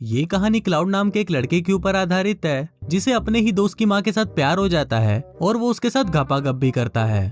ये कहानी क्लाउड नाम के एक लड़के के ऊपर आधारित है जिसे अपने ही दोस्त की माँ के साथ प्यार हो जाता है और वो उसके साथ गपागप भी करता है।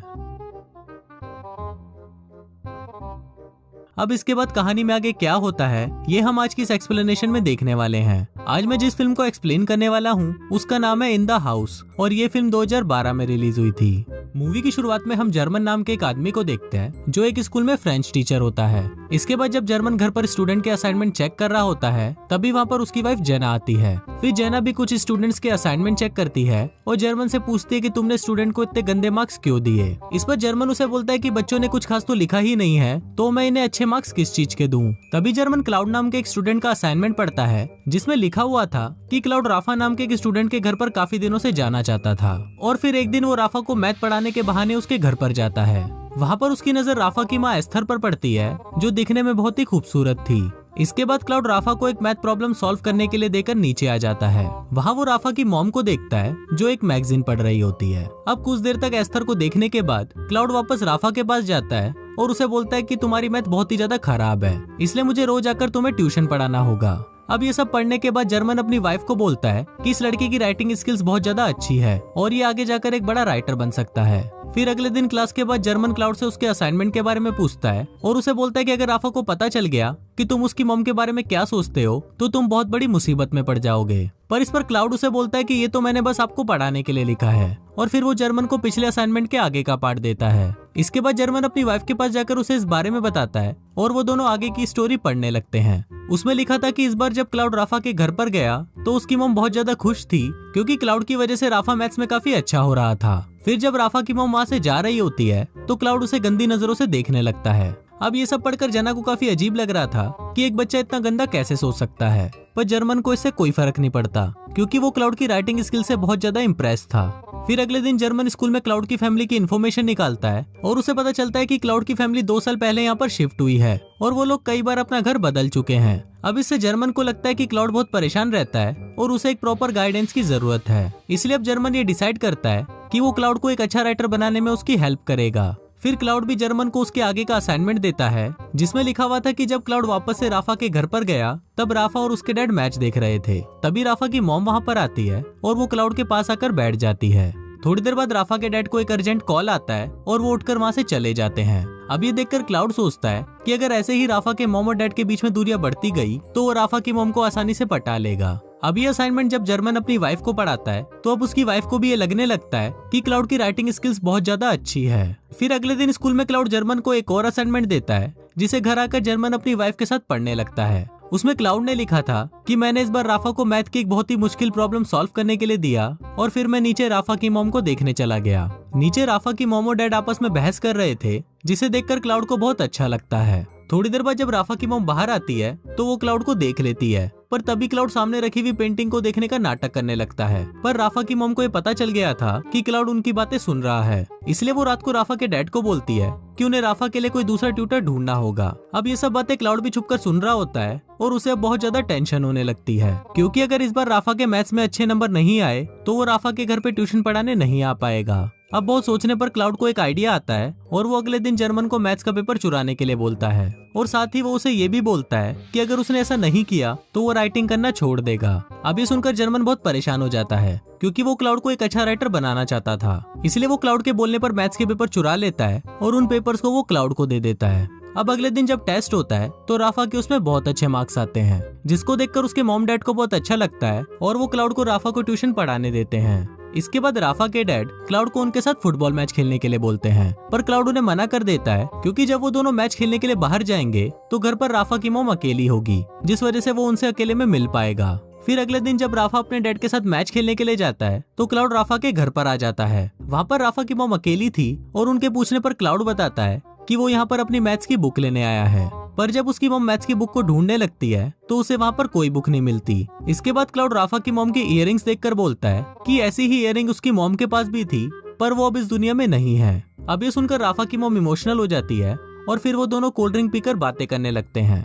अब इसके बाद कहानी में आगे क्या होता है ये हम आज की इस एक्सप्लेनेशन में देखने वाले हैं। आज मैं जिस फिल्म को एक्सप्लेन करने वाला हूँ उसका नाम है इन द हाउस और ये फिल्म 2012 में रिलीज हुई थी। मूवी की शुरुआत में हम जर्मन नाम के एक आदमी को देखते हैं जो एक स्कूल में फ्रेंच टीचर होता है। इसके बाद जब जर्मन घर पर स्टूडेंट के असाइनमेंट चेक कर रहा होता है तभी वहाँ पर उसकी वाइफ जेना आती है। फिर जेना भी कुछ स्टूडेंट्स के असाइनमेंट चेक करती है और जर्मन से पूछती है कि तुमने स्टूडेंट को इतने गंदे मार्क्स क्यों दिए। इस पर जर्मन उसे बोलता है कि बच्चों ने कुछ खास तो लिखा ही नहीं है तो मैं इन्हें अच्छे मार्क्स किस चीज के दूं। तभी जर्मन क्लाउड नाम के एक स्टूडेंट का असाइनमेंट पढ़ता है जिसमें लिखा हुआ था कि क्लाउड राफा नाम के एक स्टूडेंट के घर पर काफी दिनों से जाना चाहता था और फिर एक दिन वो राफा को मैथ पढ़ाने के बहाने उसके घर पर जाता है। वहाँ पर उसकी नजर राफा की माँ एस्थर पर पड़ती है जो दिखने में बहुत ही खूबसूरत थी। इसके बाद क्लाउड राफा को एक मैथ प्रॉब्लम सॉल्व करने के लिए देकर नीचे आ जाता है। वहाँ वो राफा की मॉम को देखता है जो एक मैगजीन पढ़ रही होती है। अब कुछ देर तक एस्थर को देखने के बाद क्लाउड वापस राफा के पास जाता है और उसे बोलता है कि तुम्हारी मैथ बहुत ही ज्यादा खराब है इसलिए मुझे रोज आकर तुम्हें ट्यूशन पढ़ाना होगा। अब ये सब पढ़ने के बाद जर्मन अपनी वाइफ को बोलता है कि इस लड़की की राइटिंग स्किल्स बहुत ज्यादा अच्छी है और ये आगे जाकर एक बड़ा राइटर बन सकता है। फिर अगले दिन क्लास के बाद जर्मन क्लाउड से उसके असाइनमेंट के बारे में पूछता है और उसे बोलता है कि अगर राफा को पता चल गया कि तुम उसकी मॉम के बारे में क्या सोचते हो तो तुम बहुत बड़ी मुसीबत में पड़ जाओगे। पर इस पर क्लाउड उसे बोलता है कि ये तो मैंने बस आपको पढ़ाने के लिए लिखा है और फिर वो जर्मन को पिछले असाइनमेंट के आगे का पार्ट देता है। इसके बाद जर्मन अपनी वाइफ के पास जाकर उसे इस बारे में बताता है और वो दोनों आगे की स्टोरी पढ़ने लगते हैं। उसमें लिखा था कि इस बार जब क्लाउड राफा के घर पर गया तो उसकी मॉम बहुत ज्यादा खुश थी क्योंकि क्लाउड की वजह से राफा मैथ्स में काफी अच्छा हो रहा था। फिर जब राफा की मॉम वहाँ से जा रही होती है तो क्लाउड उसे गंदी नजरों से देखने लगता है। अब ये सब पढ़कर जेना को काफी अजीब लग रहा था कि एक बच्चा इतना गंदा कैसे सोच सकता है, पर जर्मन को इससे कोई फर्क नहीं पड़ता क्योंकि वो क्लाउड की राइटिंग स्किल से बहुत ज्यादा इम्प्रेस था। फिर अगले दिन जर्मन स्कूल में क्लाउड की फैमिली की इन्फॉर्मेशन निकालता है और उसे पता चलता है कि क्लाउड की फैमिली 2 साल पहले यहाँ पर शिफ्ट हुई है और वो लोग कई बार अपना घर बदल चुके हैं। अब इससे जर्मन को लगता है कि क्लाउड बहुत परेशान रहता है और उसे एक प्रॉपर गाइडेंस की जरूरत है। इसलिए अब जर्मन ये डिसाइड करता है कि वो क्लाउड को एक अच्छा राइटर बनाने में उसकी हेल्प करेगा। फिर क्लाउड भी जर्मन को उसके आगे का असाइनमेंट देता है जिसमें लिखा हुआ था कि जब क्लाउड वापस से राफा के घर पर गया तब राफा और उसके डैड मैच देख रहे थे। तभी राफा की मॉम वहाँ पर आती है और वो क्लाउड के पास आकर बैठ जाती है। थोड़ी देर बाद राफा के डैड को एक अर्जेंट कॉल आता है और वो उठकर वहाँ से चले जाते हैं। अब ये देखकर क्लाउड सोचता है कि अगर ऐसे ही राफा के मॉम और डैड के बीच में दूरियां बढ़ती गई तो वो राफा की मॉम को आसानी से पटा लेगा। अब ये असाइनमेंट जब जर्मन अपनी वाइफ को पढ़ाता है तो अब उसकी वाइफ को भी ये लगने लगता है कि क्लाउड की राइटिंग स्किल्स बहुत ज्यादा अच्छी है। फिर अगले दिन स्कूल में क्लाउड जर्मन को एक और असाइनमेंट देता है जिसे घर आकर जर्मन अपनी वाइफ के साथ पढ़ने लगता है। उसमें क्लाउड ने लिखा था कि मैंने इस बार राफा को मैथ की एक बहुत ही मुश्किल प्रॉब्लम सॉल्व करने के लिए दिया और फिर मैं नीचे राफा की मॉम को देखने चला गया। नीचे राफा की मॉम और डैड आपस में बहस कर रहे थे जिसे देखकर क्लाउड को बहुत अच्छा लगता है। थोड़ी देर बाद जब राफा की मॉम बाहर आती है तो वो क्लाउड को देख लेती है, पर तभी क्लाउड सामने रखी हुई पेंटिंग को देखने का नाटक करने लगता है। पर राफा की मॉम को ये पता चल गया था कि क्लाउड उनकी बातें सुन रहा है, इसलिए वो रात को राफा के डैड को बोलती है कि उन्हें राफा के लिए कोई दूसरा ट्यूटर ढूंढना होगा। अब ये सब बातें क्लाउड भी छुपकर सुन रहा होता है और उसे अब बहुत ज्यादा टेंशन होने लगती है क्योंकि अगर इस बार राफा के मैथ्स में अच्छे नंबर नहीं आए तो वो राफा के घर पे ट्यूशन पढ़ाने नहीं आ पाएगा। अब बहुत सोचने पर क्लाउड को एक आइडिया आता है और वो अगले दिन जर्मन को मैथ्स का पेपर चुराने के लिए बोलता है और साथ ही वो उसे ये भी बोलता है कि अगर उसने ऐसा नहीं किया तो वो राइटिंग करना छोड़ देगा। अब ये सुनकर जर्मन बहुत परेशान हो जाता है क्योंकि वो क्लाउड को एक अच्छा राइटर बनाना चाहता था। इसलिए वो क्लाउड के बोलने पर मैथ्स के पेपर चुरा लेता है और उन पेपर्स को वो क्लाउड को दे देता है। अब अगले दिन जब टेस्ट होता है तो राफा के उसमें बहुत अच्छे मार्क्स आते हैं जिसको देखकर उसके मॉम डैड को बहुत अच्छा लगता है और वो क्लाउड को राफा को ट्यूशन पढ़ाने देते हैं। इसके बाद राफा के डैड क्लाउड को उनके साथ फुटबॉल मैच खेलने के लिए बोलते हैं, पर क्लाउड उन्हें मना कर देता है क्योंकि जब वो दोनों मैच खेलने के लिए बाहर जाएंगे तो घर पर राफा की मॉम अकेली होगी जिस वजह से वो उनसे अकेले में मिल पाएगा। फिर अगले दिन जब राफा अपने डैड के साथ मैच खेलने के लिए जाता है तो क्लाउड राफा के घर पर आ जाता है। वहाँ पर राफा की मॉम अकेली थी और उनके पूछने पर क्लाउड बताता है कि वो यहाँ पर अपनी मैथ्स की बुक लेने आया है, पर जब उसकी मॉम मैथ्स की बुक को ढूंढने लगती है तो उसे वहाँ पर कोई बुक नहीं मिलती। इसके बाद क्लाउड राफा की मॉम की इयररिंग्स देखकर बोलता है कि ऐसी ही इयररिंग उसकी मॉम के पास भी थी पर वो अब इस दुनिया में नहीं है। अब ये सुनकर राफा की मॉम इमोशनल हो जाती है और फिर वो दोनों कोल्ड ड्रिंक पीकर बातें करने लगते हैं।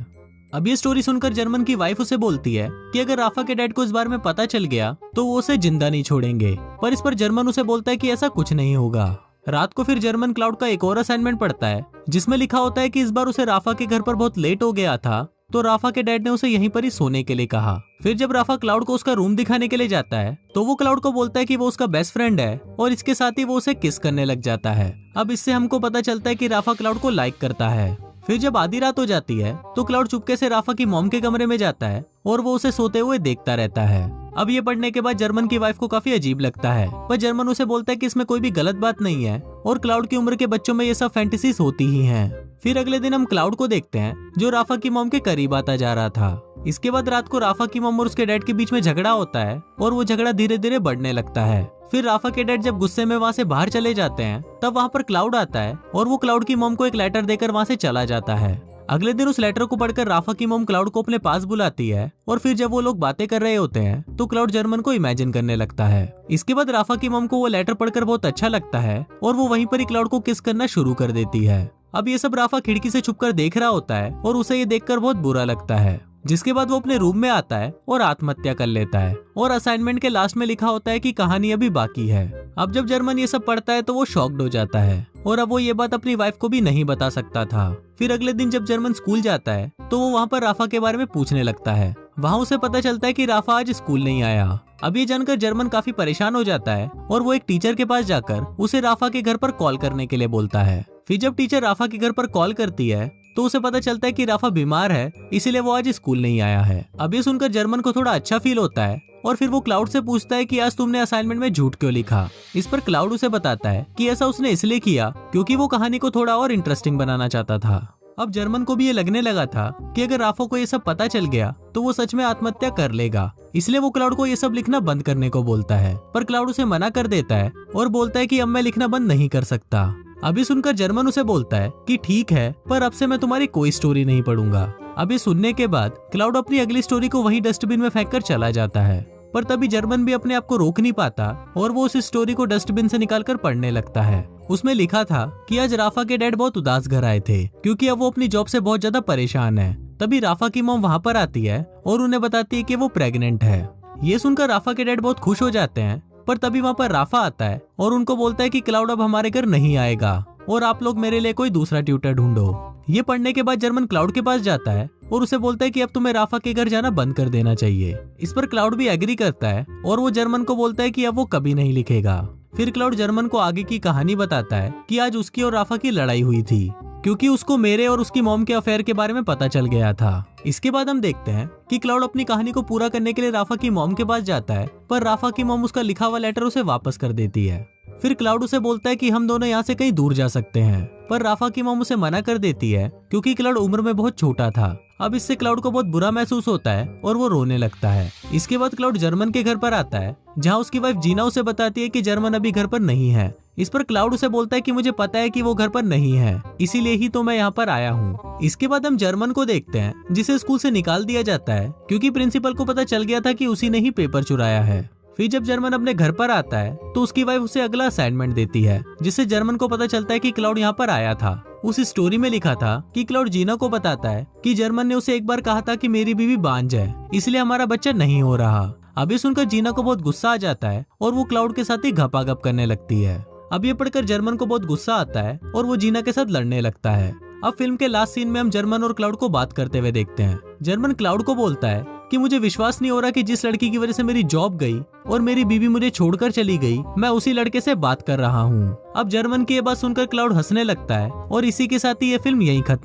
अब ये स्टोरी सुनकर जर्मन की वाइफ उसे बोलती है कि अगर राफा के डैड को इस बारे में पता चल गया तो वो उसे जिंदा नहीं छोड़ेंगे, पर इस पर जर्मन उसे बोलता है कि ऐसा कुछ नहीं होगा। रात को फिर जर्मन क्लाउड का एक और असाइनमेंट पढ़ता है जिसमें लिखा होता है कि इस बार उसे राफा के घर पर बहुत लेट हो गया था तो राफा के डैड ने उसे यहीं पर ही सोने के लिए कहा। फिर जब राफा क्लाउड को उसका रूम दिखाने के लिए जाता है तो वो क्लाउड को बोलता है कि वो उसका बेस्ट फ्रेंड है और इसके साथ ही वो उसे किस करने लग जाता है। अब इससे हमको पता चलता है कि राफा क्लाउड को लाइक करता है। फिर जब आधी रात हो जाती है तो क्लाउड चुपके से राफा की मॉम के कमरे में जाता है और वो उसे सोते हुए देखता रहता है। अब ये पढ़ने के बाद जर्मन की वाइफ को काफी अजीब लगता है, पर जर्मन उसे बोलता है कि इसमें कोई भी गलत बात नहीं है और क्लाउड की उम्र के बच्चों में ये सब फैंटेसीज होती ही हैं। फिर अगले दिन हम क्लाउड को देखते हैं जो राफा की मॉम के करीब आता जा रहा था। इसके बाद रात को राफा की मॉम और उसके डैड के बीच में झगड़ा होता है और वो झगड़ा धीरे धीरे बढ़ने लगता है। फिर राफा के डैड जब गुस्से में वहाँ से बाहर चले जाते हैं तब वहाँ पर क्लाउड आता है और वो क्लाउड की मॉम को एक लेटर देकर वहाँ से चला जाता है। अगले दिन उस लेटर को पढ़कर राफा की मॉम क्लाउड को अपने पास बुलाती है और फिर जब वो लोग बातें कर रहे होते हैं तो क्लाउड जर्मन को इमेजिन करने लगता है। इसके बाद राफा की मॉम को वो लेटर पढ़कर बहुत अच्छा लगता है और वो वहीं पर ही क्लाउड को किस करना शुरू कर देती है। अब ये सब राफा खिड़की से छुपकर देख रहा होता है और उसे ये देखकर बहुत बुरा लगता है, जिसके बाद वो अपने रूम में आता है और आत्महत्या कर लेता है और असाइनमेंट के लास्ट में लिखा होता है कि कहानी अभी बाकी है। अब जब जर्मन ये सब पढ़ता है तो वो शॉक्ड हो जाता है और अब वो ये बात अपनी वाइफ को भी नहीं बता सकता था। फिर अगले दिन जब जर्मन स्कूल जाता है तो वो वहाँ पर राफा के बारे में पूछने लगता है। वहाँ उसे पता चलता है कि राफा आज स्कूल नहीं आया। अब ये जानकर जर्मन काफी परेशान हो जाता है और वो एक टीचर के पास जाकर उसे राफा के घर पर कॉल करने के लिए बोलता है। फिर जब टीचर राफा के घर पर कॉल करती है तो उसे पता चलता है कि राफा बीमार है, इसीलिए वो आज स्कूल नहीं आया है। अब ये सुनकर जर्मन को थोड़ा अच्छा फील होता है और फिर वो क्लाउड से पूछता है कि आज तुमने असाइनमेंट में झूठ क्यों लिखा। इस पर क्लाउड उसे बताता है कि ऐसा उसने इसलिए किया क्योंकि वो कहानी को थोड़ा और इंटरेस्टिंग बनाना चाहता था। अब जर्मन को भी ये लगने लगा था कि अगर राफा को ये सब पता चल गया तो वो सच में आत्महत्या कर लेगा, इसलिए वो क्लाउड को ये सब लिखना बंद करने को बोलता है। पर क्लाउड उसे मना कर देता है और बोलता है कि अब मैं लिखना बंद नहीं कर सकता। अभी सुनकर जर्मन उसे बोलता है कि ठीक है, पर अब से मैं तुम्हारी कोई स्टोरी नहीं पढ़ूंगा। अभी सुनने के बाद क्लाउड अपनी अगली स्टोरी को वहीं डस्टबिन में फेंक कर चला जाता है, पर तभी जर्मन भी अपने आप को रोक नहीं पाता और वो उस स्टोरी को डस्टबिन से निकालकर पढ़ने लगता है। उसमें लिखा था कि आज राफा के डैड बहुत उदास घर आए थे क्योंकि अब वो अपनी जॉब से बहुत ज्यादा परेशान है। तभी राफा की मॉम वहाँ पर आती है और उन्हें बताती है कि वो प्रेग्नेंट है। ये सुनकर राफा के डैड बहुत खुश हो जाते हैं, पर तभी वहाँ पर राफा आता है और उनको बोलता है कि क्लाउड अब हमारे घर नहीं आएगा और आप लोग मेरे लिए कोई दूसरा ट्यूटर ढूंढो। ये पढ़ने के बाद जर्मन क्लाउड के पास जाता है और उसे बोलता है कि अब तुम्हें राफा के घर जाना बंद कर देना चाहिए। इस पर क्लाउड भी एग्री करता है और वो जर्मन को बोलता है कि अब वो कभी नहीं लिखेगा। फिर क्लाउड जर्मन को आगे की कहानी बताता है कि आज उसकी और राफा की लड़ाई हुई थी क्योंकि उसको मेरे और उसकी मॉम के अफेयर के बारे में पता चल गया था। इसके बाद हम देखते हैं कि क्लाउड अपनी कहानी को पूरा करने के लिए राफा की मॉम के पास जाता है, पर राफा की मॉम उसका लिखा हुआ लेटर उसे वापस कर देती है। फिर क्लाउड उसे बोलता है कि हम दोनों यहाँ से कहीं दूर जा सकते हैं, पर राफा की मॉम उसे मना कर देती है क्योंकि क्लाउड उम्र में बहुत छोटा था। अब इससे क्लाउड को बहुत बुरा महसूस होता है और वो रोने लगता है। इसके बाद क्लाउड जर्मन के घर पर आता है जहाँ उसकी वाइफ जीना उसे बताती है कि जर्मन अभी घर पर नहीं है। इस पर क्लाउड उसे बोलता है कि मुझे पता है कि वो घर पर नहीं है, इसीलिए ही तो मैं यहाँ पर आया हूँ। इसके बाद हम जर्मन को देखते हैं जिसे स्कूल से निकाल दिया जाता है क्योंकि प्रिंसिपल को पता चल गया था कि उसी ने ही पेपर चुराया है। फिर जब जर्मन अपने घर पर आता है तो उसकी वाइफ उसे अगला असाइनमेंट देती है, जिससे जर्मन को पता चलता है कि क्लाउड यहाँ पर आया था। उस स्टोरी में लिखा था कि क्लाउड जीना को बताता है कि जर्मन ने उसे एक बार कहा था कि मेरी बीवी बांझ है, इसलिए हमारा बच्चा नहीं हो रहा। अभी सुनकर जीना को बहुत गुस्सा आ जाता है और वो क्लाउड के साथ ही घपाघप करने लगती है। अब ये पढ़कर जर्मन को बहुत गुस्सा आता है और वो जीना के साथ लड़ने लगता है। अब फिल्म के लास्ट सीन में हम जर्मन और क्लाउड को बात करते हुए देखते हैं। जर्मन क्लाउड को बोलता है कि मुझे विश्वास नहीं हो रहा कि जिस लड़की की वजह से मेरी जॉब गई और मेरी बीवी मुझे छोड़कर चली गई, मैं उसी लड़के से बात कर रहा हूँ। अब जर्मन की ये बात सुनकर क्लाउड हंसने लगता है और इसी के साथ ही ये फिल्म यहीं खत्म